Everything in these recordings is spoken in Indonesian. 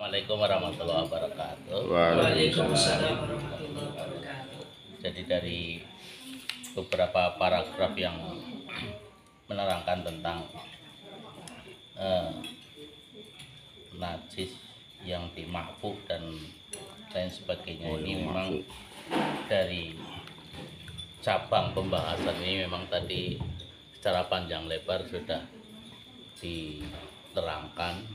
Assalamualaikum warahmatullahi wabarakatuh. Waalaikumsalam warahmatullahi wabarakatuh. Jadi dari beberapa paragraf yang menerangkan tentang najis yang dimabuk dan lain sebagainya, ini memang dari cabang pembahasan ini memang tadi secara panjang lebar sudah diterangkan,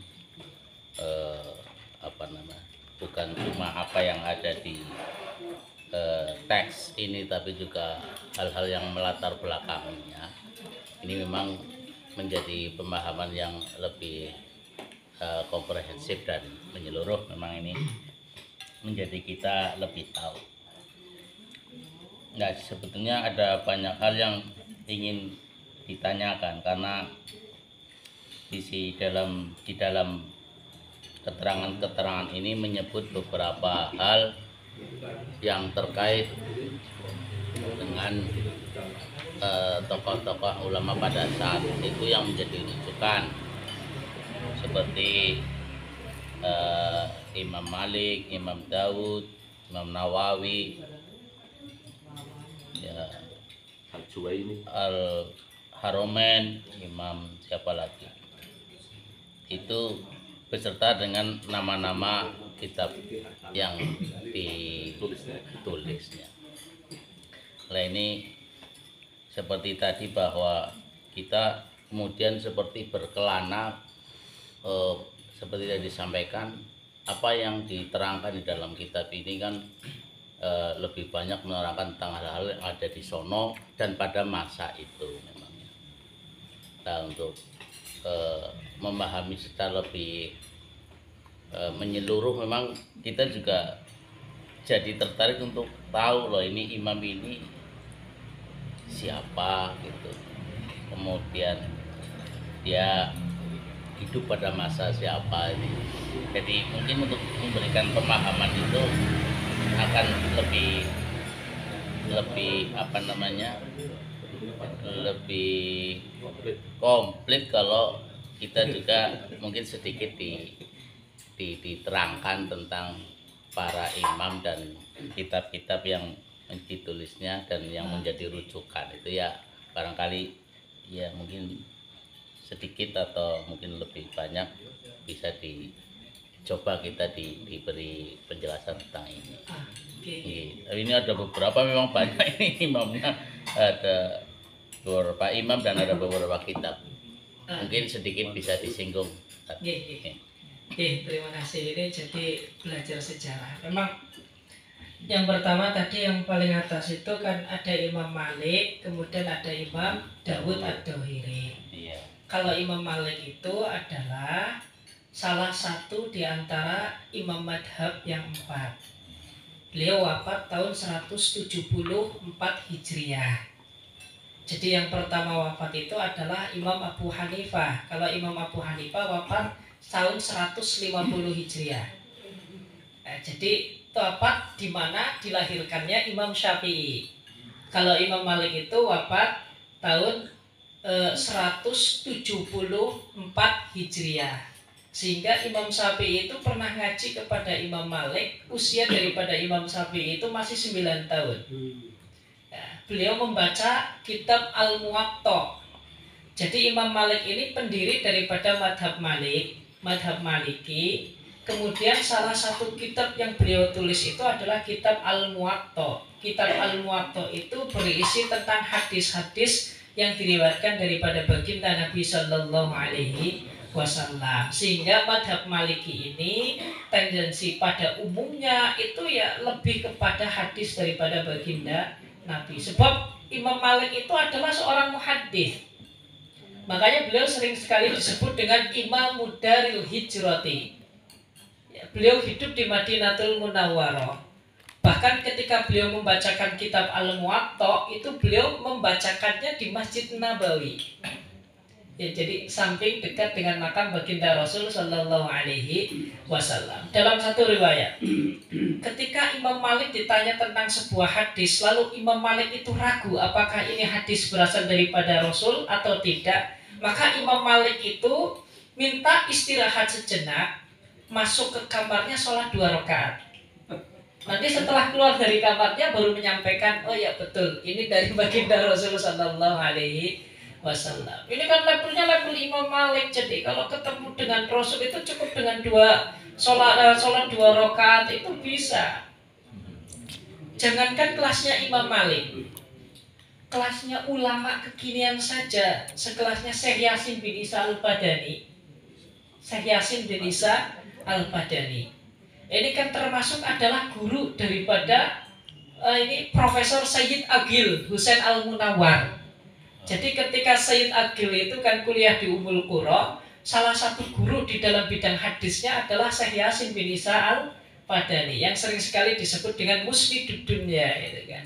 bukan cuma apa yang ada di teks ini, tapi juga hal-hal yang melatar belakangnya. Ini memang menjadi pemahaman yang lebih komprehensif dan menyeluruh. Memang ini menjadi kita lebih tahu. Nah, sebetulnya ada banyak hal yang ingin ditanyakan, karena di dalam keterangan-keterangan ini menyebut beberapa hal yang terkait dengan tokoh-tokoh ulama pada saat itu yang menjadi rujukan, seperti Imam Malik, Imam Daud, Imam Nawawi, ya, Al-Haromen, Imam siapa lagi, itu beserta dengan nama-nama kitab yang ditulisnya. Nah, ini seperti tadi bahwa kita kemudian seperti berkelana, seperti yang disampaikan, apa yang diterangkan di dalam kitab ini kan lebih banyak menerangkan tentang hal-hal yang ada di sono dan pada masa itu memangnya. Nah, untuk memahami secara lebih menyeluruh, memang kita juga jadi tertarik untuk tahu loh, ini imam ini siapa gitu, kemudian dia hidup pada masa siapa ini. Jadi mungkin untuk memberikan pemahaman itu akan lebih lebih komplit kalau kita juga mungkin sedikit diterangkan tentang para imam dan kitab-kitab yang ditulisnya dan yang menjadi rujukan itu, ya barangkali ya mungkin sedikit atau mungkin lebih banyak bisa dicoba kita diberi penjelasan tentang ini. Ini ada beberapa, memang banyak ini imamnya, ada beberapa imam dan ada beberapa kitab. Mungkin sedikit bisa disinggung. Terima kasih. Ini jadi belajar sejarah. Memang yang pertama tadi yang paling atas itu kan ada Imam Malik, kemudian ada Imam Dawud Ad-Dhahiri. Kalau Imam Malik itu adalah salah satu di antara imam madhab yang 4. Beliau wafat tahun 174 Hijriah. Jadi yang pertama wafat itu adalah Imam Abu Hanifah. Kalau Imam Abu Hanifah wafat tahun 150 Hijriah. Nah, jadi wafat di mana dilahirkannya Imam Syafi'i. Kalau Imam Malik itu wafat tahun 174 Hijriah. Sehingga Imam Syafi'i itu pernah ngaji kepada Imam Malik, usia daripada Imam Syafi'i itu masih 9 tahun. Beliau membaca kitab Al-Muwatta. Jadi Imam Malik ini pendiri daripada madhab Malik, madhab Maliki. Kemudian salah satu kitab yang beliau tulis itu adalah kitab Al-Muwatta. Kitab Al-Muwatta itu berisi tentang hadis-hadis yang diriwayatkan daripada baginda Nabi Sallallahu Alaihi Wasallam. Sehingga madhab Maliki ini tendensi pada umumnya itu ya lebih kepada hadis daripada baginda Nabi. Sebab Imam Malik itu adalah seorang muhaddits. Makanya beliau sering sekali disebut dengan Imam Daril Hijrati. Beliau hidup di Madinatul Munawwarah. Bahkan ketika beliau membacakan kitab Al-Muwatta itu beliau membacakannya di Masjid Nabawi. Ya, jadi samping dekat dengan makam baginda Rasul Sallallahu Alaihi Wasallam. Dalam satu riwayat, ketika Imam Malik ditanya tentang sebuah hadis, lalu Imam Malik itu ragu apakah ini hadis berasal daripada Rasul atau tidak, maka Imam Malik itu minta istirahat sejenak. masuk ke kamarnya sholat 2 rakaat. Nanti setelah keluar dari kamarnya baru menyampaikan, oh ya betul, ini dari baginda Rasulullah Sallallahu Alaihi Wasallam. Ini kan levelnya level Imam Malik. Jadi kalau ketemu dengan Rasul itu cukup dengan sholat 2 rakaat itu bisa. Jangankan kelasnya Imam Malik, kelasnya ulama kekinian saja, sekelasnya Syekh Yasin bin Isa Al-Badani. Syekh Yasin bin Isa Al-Badani ini kan termasuk adalah guru daripada ini Profesor Sayyid Agil Husain Al-Munawwar. Jadi ketika Sayyid Agil itu kan kuliah di Ummul Qura, salah satu guru di dalam bidang hadisnya adalah Syekh Yasin bin Isa Al-Badani yang sering sekali disebut dengan Musnidud Dunya gitu kan.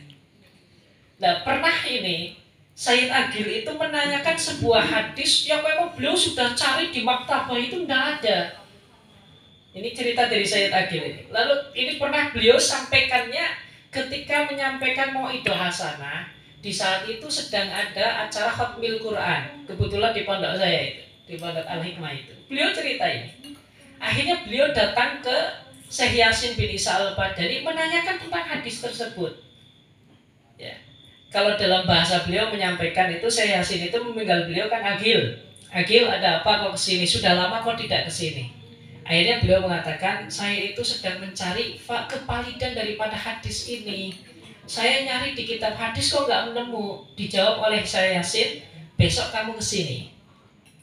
Nah, pernah ini Sayyid Agil itu menanyakan sebuah hadis yang memang beliau sudah cari di maktabah itu tidak ada. Ini cerita dari Sayyid Agil ini. Lalu ini pernah beliau sampaikannya ketika menyampaikan Mau'idhah Hasanah. Di saat itu sedang ada acara Khatmil Quran. Kebetulan di pondok saya itu, di pondok Al-Hikmah itu. Beliau cerita ini. Akhirnya beliau datang ke Syekh Yasin bin Isa Al-Badani menanyakan tentang hadis tersebut. Ya. Kalau dalam bahasa beliau menyampaikan itu, Syekh Yasin itu memanggil beliau kan Agil. Agil, ada apa kok kesini? Sudah lama kok tidak kesini? Akhirnya beliau mengatakan, saya itu sedang mencari kevalidan daripada hadis ini. Saya nyari di kitab hadis kok nggak menemu. Dijawab oleh Syekh Yasin, besok kamu kesini.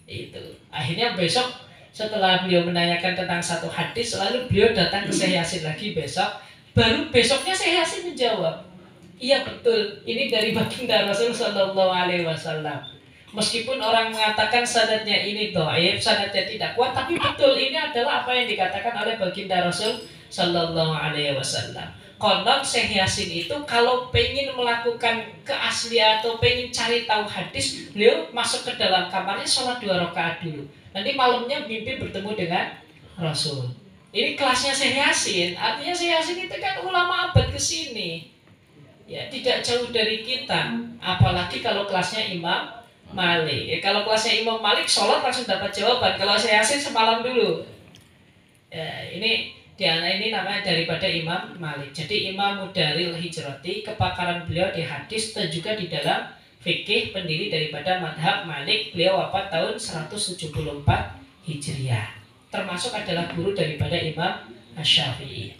Itu. Akhirnya besok setelah beliau menanyakan tentang satu hadis, lalu beliau datang ke Syekh Yasin lagi besok. Baru besoknya Syekh Yasin menjawab, iya betul, ini dari baginda Rasul Sallallahu Alaihi Wasallam. Meskipun orang mengatakan sanadnya ini dhaif, sanadnya tidak kuat, tapi betul ini adalah apa yang dikatakan oleh baginda Rasul Sallallahu Alaihi Wasallam. Konon Syekh Yasin itu kalau pengen melakukan keaslian atau pengen cari tahu hadis, beliau masuk ke dalam kamarnya sholat 2 rakaat dulu. Nanti malamnya mimpi bertemu dengan Rasul. Ini kelasnya Syekh Yasin. Artinya Syekh Yasin itu kan ulama abad kesini. Ya, tidak jauh dari kita. Apalagi kalau kelasnya Imam Malik. Ya, kalau kelasnya Imam Malik sholat langsung dapat jawaban. Kalau Syekh Yasin semalam dulu. Ya, ini namanya daripada Imam Malik. Jadi Imam Mudaril Hijrati, kepakaran beliau di hadis dan juga di dalam fikih, pendiri daripada madhab Malik. Beliau wafat tahun 174 Hijriah. Termasuk adalah guru daripada Imam Asy-Syafi'i.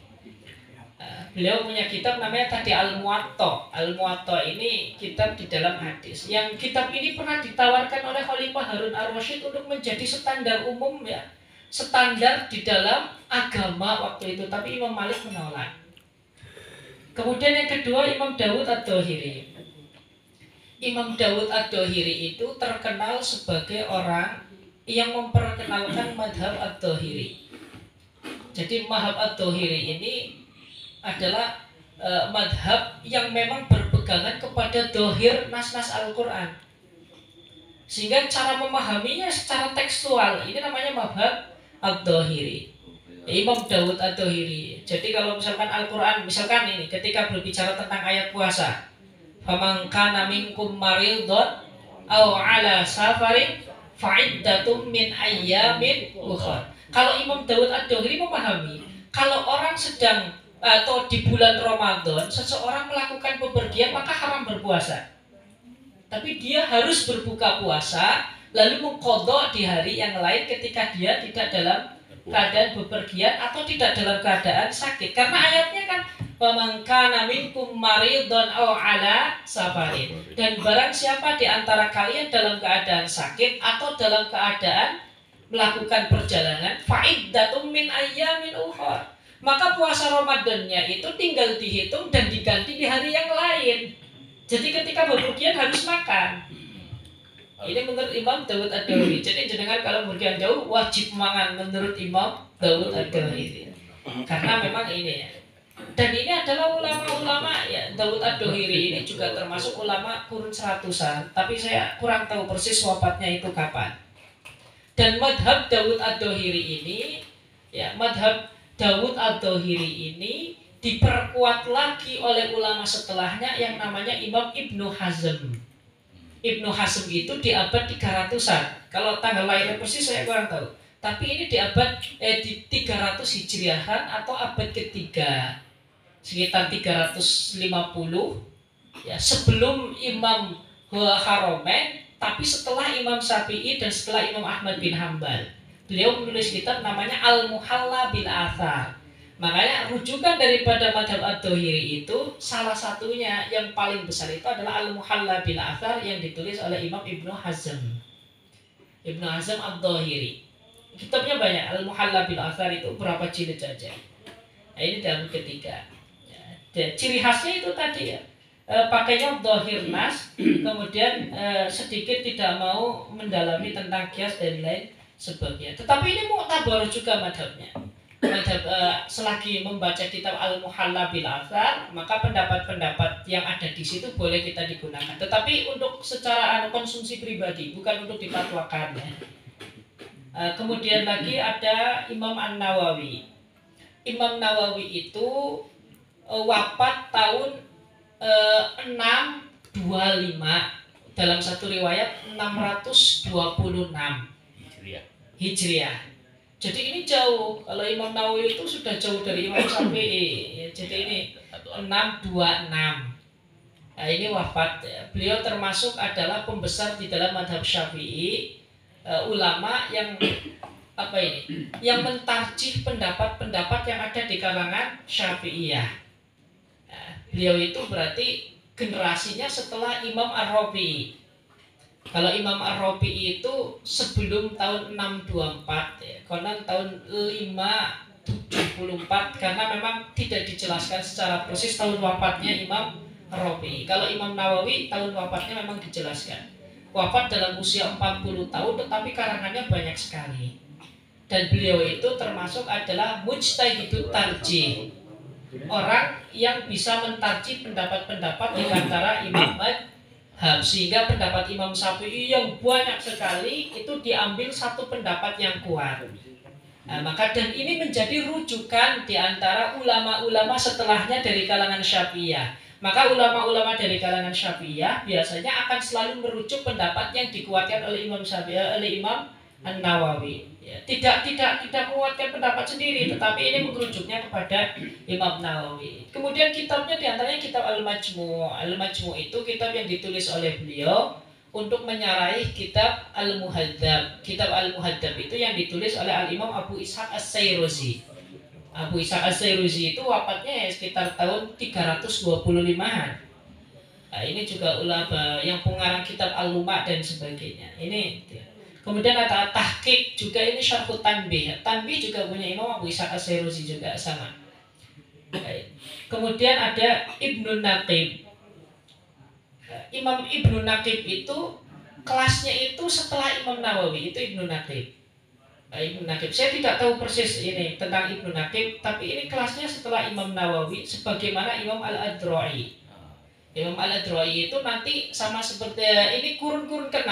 Beliau punya kitab namanya tadi Al-Muwatta. Al-Muwatta ini kitab di dalam hadis. Yang kitab ini pernah ditawarkan oleh Khalifah Harun Ar-Rasyid untuk menjadi standar umum ya, standar di dalam agama waktu itu. Tapi Imam Malik menolak. Kemudian yang kedua Imam Dawud Ad-Dhahiri. Imam Dawud Ad-Dhahiri itu terkenal sebagai orang yang memperkenalkan madhab Ad-Dhahiri. Jadi madhab Ad-Dhahiri ini adalah madhab yang memang berpegangan kepada dohir nas-nas Al-Quran, sehingga cara memahaminya secara tekstual ini namanya madhab Ad-Dhahiri. Imam Dawud Ad-Dhahiri. Jadi kalau misalkan Al-Quran, misalkan ini ketika berbicara tentang ayat puasa, faman kana minkum maridun aw ala safarin fa'iddatum min ayyamin ukhra. Kalau Imam Dawud Ad-Dhahiri memahami, kalau orang sedang atau di bulan Ramadan seseorang melakukan bepergian maka haram berpuasa. Tapi dia harus berbuka puasa lalu mengqadha di hari yang lain ketika dia tidak dalam keadaan bepergian atau tidak dalam keadaan sakit. Karena ayatnya kan faman kana minkum maridun aw ala safarin. Dan barang siapa di antara kalian dalam keadaan sakit atau dalam keadaan melakukan perjalanan fa'iddatum min ayyamin ukhra. Maka puasa Ramadannya itu tinggal dihitung dan diganti di hari yang lain. Jadi ketika bepergian harus makan. Ini menurut Imam Dawud Ad-Dhahiri. Jadi jenengan kalau bepergian jauh wajib mangan menurut Imam Dawud Ad-Dhahiri. Karena memang ini ya. Dan ini adalah ulama-ulama ya. Dawud Ad-Dhahiri ini juga termasuk ulama kurun 100-an. Tapi saya kurang tahu persis wafatnya itu kapan. Dan madhab Dawud Ad-Dhahiri ini ya, madhab Dawud Ad-Dhahiri ini diperkuat lagi oleh ulama setelahnya yang namanya Imam Ibnu Hazm. Ibnu Hazm itu di abad 300-an. Kalau tanggal lahirnya persis saya kurang tahu. Tapi ini di 300 Hijriahan atau abad ketiga, sekitar 350 ya, sebelum Imam Haromen, tapi setelah Imam Syafi'i dan setelah Imam Ahmad bin Hambal. Beliau menulis kitab namanya Al-Muhalla bil Athar. Makanya rujukan daripada madhab Ad-Dhahiri itu salah satunya yang paling besar itu adalah Al-Muhalla bil Athar yang ditulis oleh Imam Ibnu Hazm. Ibnu Hazm Ad-Dhahiri. Kitabnya banyak. Al-Muhalla bil Athar itu berapa jilid saja. Nah, ini dalam ketiga. Ya, ciri khasnya itu tadi ya. Pakainya dhahir nas, kemudian sedikit tidak mau mendalami tentang qiyas dan lain sebagainya. Tetapi ini mu'tabar juga madhabnya. Madhab selagi membaca kitab Al-Muhalla bil Athar, maka pendapat-pendapat yang ada di situ boleh kita digunakan. Tetapi untuk secara konsumsi pribadi, bukan untuk difatwakan. Ya. Kemudian lagi ada Imam An-Nawawi. Imam Nawawi itu wafat tahun 625, dalam satu riwayat 626 Hijriah. Jadi ini jauh. Kalau Imam Nawawi itu sudah jauh dari Imam Syafi'i. Jadi ini 626. Nah, ini wafat. Beliau termasuk adalah pembesar di dalam madhab Syafi'i, ulama yang yang mentarjih pendapat-pendapat yang ada di kalangan Syafi'iyah. Nah, beliau itu berarti generasinya setelah Imam Ar-Rafi'i. Kalau Imam Ar-Rafi'i itu sebelum tahun 624 ya, konon tahun 574, karena memang tidak dijelaskan secara persis tahun wafatnya Imam Ar-Rafi'i. Kalau Imam Nawawi tahun wafatnya memang dijelaskan. Wafat dalam usia 40 tahun, tetapi karangannya banyak sekali. Dan beliau itu termasuk adalah mujtahidut tarjih, orang yang bisa mentarjih pendapat-pendapat di antara imam madhab, sehingga pendapat Imam Syafi'i yang banyak sekali itu diambil satu pendapat yang kuat. Nah, maka dan ini menjadi rujukan di antara ulama-ulama setelahnya dari kalangan Syafi'iyah. Maka ulama-ulama dari kalangan Syafi'iyah biasanya akan selalu merujuk pendapat yang dikuatkan oleh Imam Syafi'i, oleh Imam An-Nawawi. Ya, tidak menguatkan pendapat sendiri, tetapi ini merujuknya kepada Imam Nawawi. Kemudian kitabnya diantaranya kitab Al-Majmu'. Al-Majmu' itu kitab yang ditulis oleh beliau untuk menyarahi kitab Al-Muhadzab. Kitab Al-Muhadzab itu yang ditulis oleh Al-Imam Abu Ishaq As-Sayruzi. Abu Ishaq As-Sayruzi itu wafatnya sekitar tahun 325-an. Nah, ini juga ulama yang pengarang kitab Al-Luma' dan sebagainya. Ini kemudian ada tahqiq juga, ini Syarhut Tanbih. Tanbih juga punya Imam Abu Ishaq As-Sayruzi juga sama. Kemudian ada Ibnu Naqib. Imam Ibnu Naqib itu kelasnya itu setelah Imam Nawawi, itu Ibnu Naqib. Ibnu Naqib, saya tidak tahu persis ini tentang Ibnu Naqib, tapi ini kelasnya setelah Imam Nawawi, sebagaimana Imam Al-Adra'i. Imam Al-Adra'i itu nanti sama seperti ini kurun-kurun ke-6.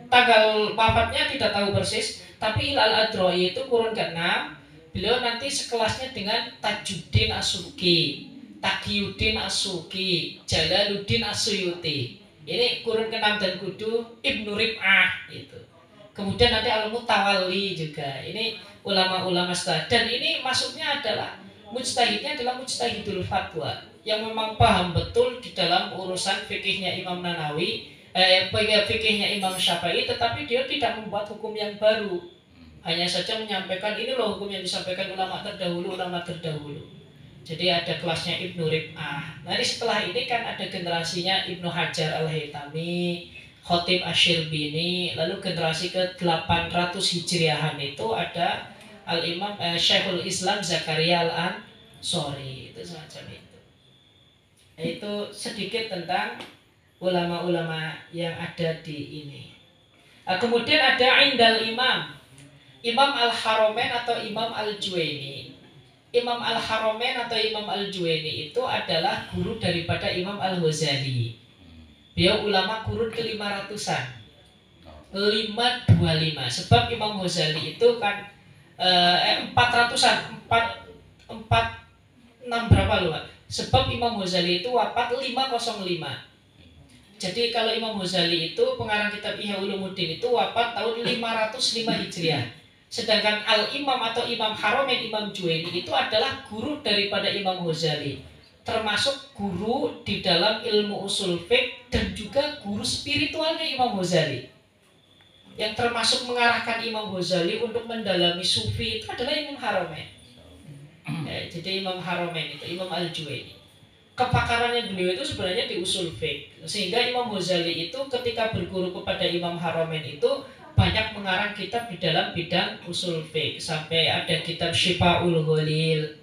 Tanggal wafatnya tidak tahu persis, tapi Al-Adra'i itu kurun ke-6. Beliau nanti sekelasnya dengan Tajuddin As-Subki, Taqiyuddin As-Suki, Jalaluddin As-Suyuti. Ini kurun ke-6 dan kudu Ibnu Rib'ah itu. Kemudian nanti Al-Mutawalli juga. Ini ulama-ulama setelah. Dan ini masuknya adalah mujtahidnya adalah mujtahidul fatwa yang memang paham betul di dalam urusan fikihnya Imam Nanawi, fikihnya Imam Syafi'i, tetapi dia tidak membuat hukum yang baru. Hanya saja menyampaikan ini loh hukum yang disampaikan ulama terdahulu. Jadi ada kelasnya Ibnu Rib'ah. Nanti setelah ini kan ada generasinya Ibnu Hajar Al-Haytami, Khatib Asy-Syirbini, lalu generasi ke-800 Hijriahan itu ada Al-Imam Syekhul Islam Zakaria Al-Ansori, itu semacam itu. Itu sedikit tentang ulama-ulama yang ada di ini. Kemudian ada Indal Imam Al-Haramain atau Imam Al-Juwaini. Imam Al-Haramain atau Imam Al-Juwaini itu adalah guru daripada Imam Al-Ghazali. Beliau ulama kurun ke-500-an, 525. Sebab Imam Ghazali itu kan 400-an, 46 berapa loh Pak? Sebab Imam Ghazali itu wafat 505. Jadi kalau Imam Ghazali itu pengarang kitab Ihya Ulumuddin itu wafat tahun 505 Hijriah. Sedangkan Al-Imam atau Imam Haramain Imam Juwaini itu adalah guru daripada Imam Ghazali, termasuk guru di dalam ilmu usul fiqh dan juga guru spiritualnya Imam Ghazali. Yang termasuk mengarahkan Imam Ghazali untuk mendalami sufi itu adalah Imam Haramain. Ya, jadi Imam Haramain itu Imam Al-Juwaini. Kepakarannya beliau itu sebenarnya di usul fiqh, sehingga Imam Ghazali itu ketika berguru kepada Imam Haramain itu banyak mengarang kitab di dalam bidang usul fiqh, sampai ada kitab Syifaul Ghalil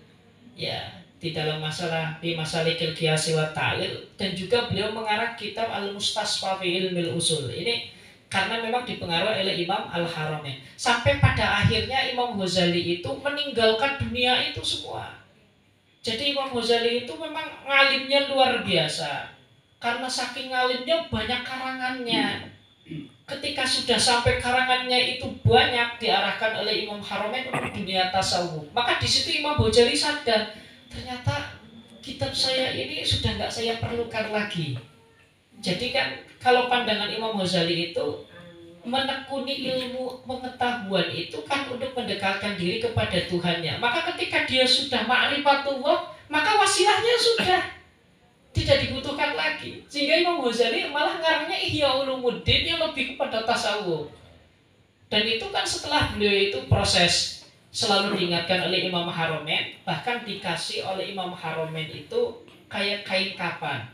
ya di dalam masalah di Masalikil Qiyas wa Ta'lil, dan juga beliau mengarang kitab Al-Mustasfa fi Ilmil Usul. Ini karena memang dipengaruhi oleh Imam Al-Haramain. Sampai pada akhirnya Imam Ghazali itu meninggalkan dunia itu semua. Jadi Imam Ghazali itu memang ngalimnya luar biasa. Karena saking ngalimnya banyak karangannya. Ketika sudah sampai karangannya itu banyak diarahkan oleh Imam Haramain untuk dunia tasawuf, maka di situ Imam Ghazali sadar, ternyata kitab saya ini sudah nggak saya perlukan lagi. Jadi kan kalau pandangan Imam Ghazali itu menekuni ilmu pengetahuan itu kan untuk mendekatkan diri kepada Tuhannya. Maka ketika dia sudah ma'rifatullah, maka wasilahnya sudah tidak dibutuhkan lagi. Sehingga Imam Ghazali malah ngarangnya Ihya Ulumuddin yang lebih kepada tasawuf. Dan itu kan setelah beliau itu proses selalu diingatkan oleh Imam Haramain, bahkan dikasih oleh Imam Haramain itu kayak kain kapan.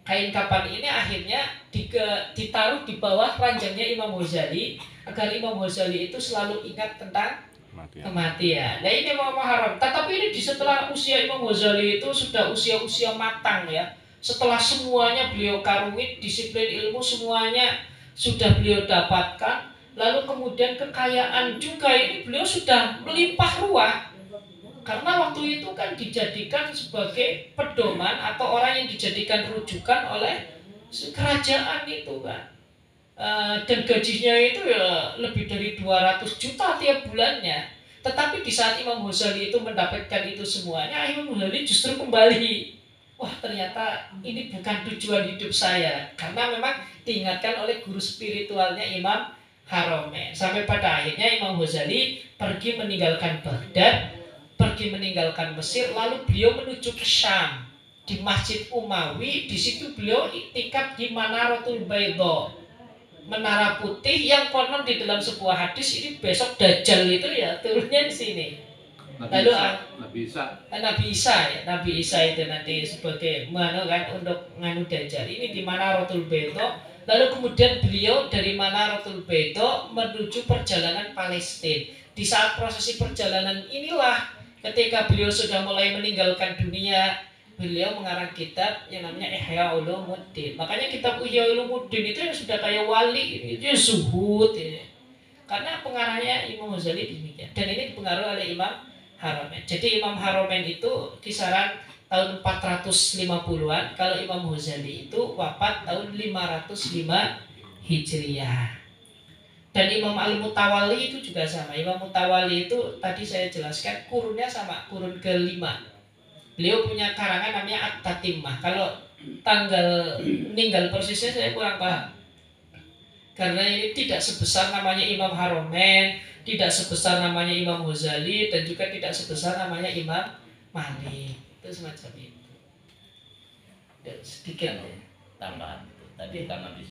Kain kapan ini akhirnya ditaruh di bawah ranjangnya Imam Ghazali agar Imam Ghazali itu selalu ingat tentang kematian. Nah ini Imam Haramain. Tetapi ini di setelah usia Imam Ghazali itu sudah usia-usia matang ya. Setelah semuanya beliau karungi, disiplin ilmu semuanya sudah beliau dapatkan. Lalu kemudian kekayaan juga ini beliau sudah melimpah ruah. Karena waktu itu kan dijadikan sebagai pedoman atau orang yang dijadikan rujukan oleh kerajaan itu kan. Dan gajinya itu ya lebih dari 200 juta tiap bulannya. Tetapi di saat Imam Ghazali itu mendapatkan itu semuanya, Imam Ghazali justru kembali, wah ternyata ini bukan tujuan hidup saya. Karena memang diingatkan oleh guru spiritualnya Imam Haramain. Sampai pada akhirnya Imam Ghazali pergi meninggalkan Baghdad, pergi meninggalkan Mesir, lalu beliau menuju ke Syam di Masjid Umawi. Di situ beliau iktikaf di Manaratul Baydha, menara putih yang konon di dalam sebuah hadis ini besok Dajjal itu ya turunnya di sini. Lalu Nabi Isa itu nanti sebagai mana kan untuk nganu Dajjal ini di Manaratul Baydha. Lalu kemudian beliau dari Manaratul Baydha menuju perjalanan Palestina. Di saat prosesi perjalanan inilah ketika beliau sudah mulai meninggalkan dunia, beliau mengarang kitab yang namanya Ihya Ulumuddin. Makanya kitab Ihya Ulumuddin itu yang sudah kayak wali, itu zuhud ya. Karena pengarangnya Imam Ghazali demikian. Dan ini dipengaruhi oleh Imam Haramain. Jadi Imam Haramain itu kisaran tahun 450-an, kalau Imam Ghazali itu wafat tahun 505 Hijriah. Dan Imam Al-Mutawalli itu juga sama. Imam Mutawalli itu tadi saya jelaskan kurunnya sama, kurun kelima. Beliau punya karangan namanya At-Tatimah. Kalau tanggal meninggal persisnya saya kurang paham. Karena ini tidak sebesar namanya Imam Haramain, tidak sebesar namanya Imam Ghazali, dan juga tidak sebesar namanya Imam Malik. Itu semacam itu. Dan sedikit tambahan itu tadi karena